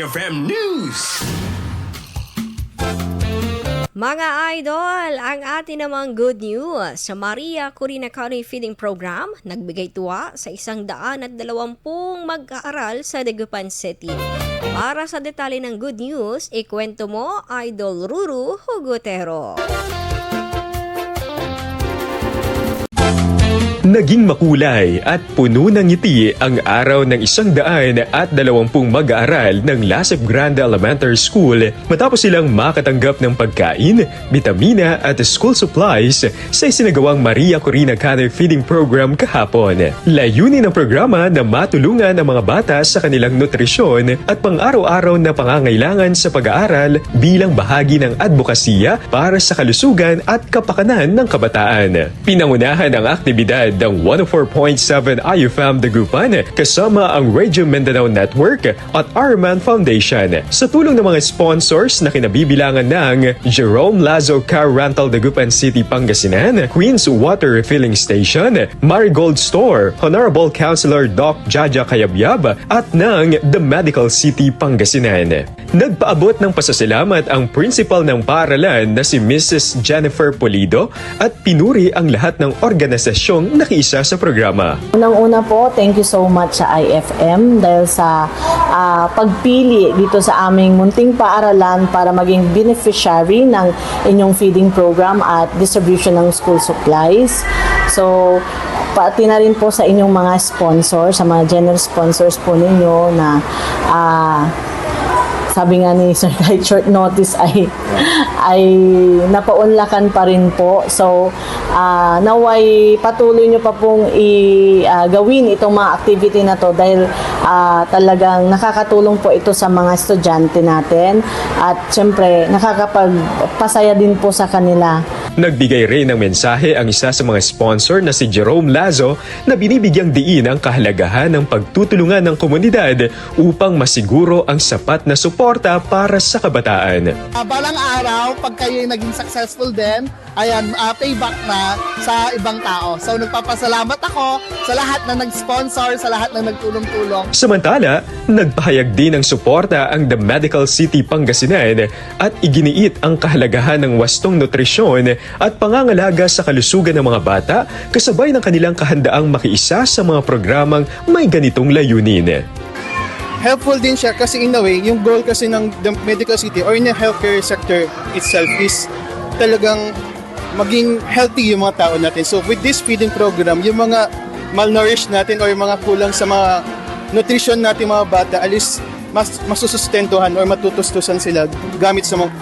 FM News. Mga idol, ang atin namang good news sa Maria Corina County Feeding Program nagbigay tuwa sa 120 mag-aaral sa Dagupan City. Para sa detalye ng good news, ikwento mo Idol Ruru Hugotero. Naging makulay at puno ng ngiti ang araw ng 120 mag-aaral ng Lasep Grande Elementary School matapos silang makatanggap ng pagkain, bitamina at school supplies sa isinagawang Maria Corina County Feeding Program kahapon. Layunin ng programa na matulungan ang mga bata sa kanilang nutrisyon at pang-araw-araw na pangangailangan sa pag-aaral bilang bahagi ng advokasya para sa kalusugan at kapakanan ng kabataan. Pinangunahan ang aktibidad ng 104.7 IFM Dagupan kasama ang Radio Mindanao Network at Arman Foundation sa tulong ng mga sponsors na kinabibilangan ng Jerome Lazo Car Rental Dagupan City, Pangasinan, Queen's Water Refilling Station, Marigold Store, Honorable Councilor Doc Jaja Kayabyab at ng The Medical City, Pangasinan. Nagpaabot ng pasasalamat ang principal ng paaralan na si Mrs. Jennifer Polido at pinuri ang lahat ng organisasyong nakiisa sa programa. Unang-una po, thank you so much sa IFM dahil sa pagpili dito sa aming munting paaralan para maging beneficiary ng inyong feeding program at distribution ng school supplies. So, pati na rin po sa inyong mga sponsors, sa mga general sponsors po ninyo na sabi nga ni Sir, kahit short notice ay napaunlakan pa rin po. So, naway patuloy nyo pa pong gawin itong mga activity na to dahil talagang nakakatulong po ito sa mga estudyante natin at syempre nakakapagpasaya din po sa kanila. Nagbigay rin ng mensahe ang isa sa mga sponsor na si Jerome Lazo na binibigyang diin ang kahalagahan ng pagtutulungan ng komunidad upang masiguro ang sapat na suporta para sa kabataan. Balang araw, pag kayo naging successful din, ayan, payback na sa ibang tao. So nagpapasalamat ako sa lahat na nag-sponsor, sa lahat na nagtulong-tulong. Samantala, nagpahayag din ng suporta ang The Medical City, Pangasinan at iginiit ang kahalagahan ng wastong nutrisyon at pangangalaga sa kalusugan ng mga bata kasabay ng kanilang kahandaang makiisa sa mga programang may ganitong layunin. Helpful din siya kasi in a way, yung goal kasi ng the medical city or in the healthcare sector itself is talagang maging healthy yung mga tao natin. So with this feeding program, yung mga malnourished natin or yung mga kulang sa mga nutrition natin mga bata, at least masusustentuhan or matutustusan sila gamit sa mga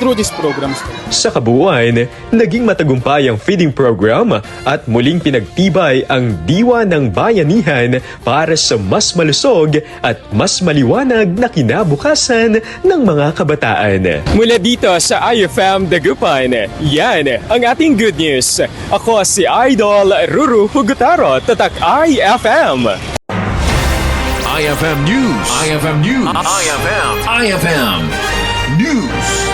through these programs. Sa kabuuan, naging matagumpay ang feeding program at muling pinagtibay ang diwa ng bayanihan para sa mas malusog at mas maliwanag na kinabukasan ng mga kabataan. Mula dito sa IFM Dagupan, yan ang ating good news. Ako si Idol Ruru Hugotero, Tatak IFM. IFM News. IFM News. IFM News.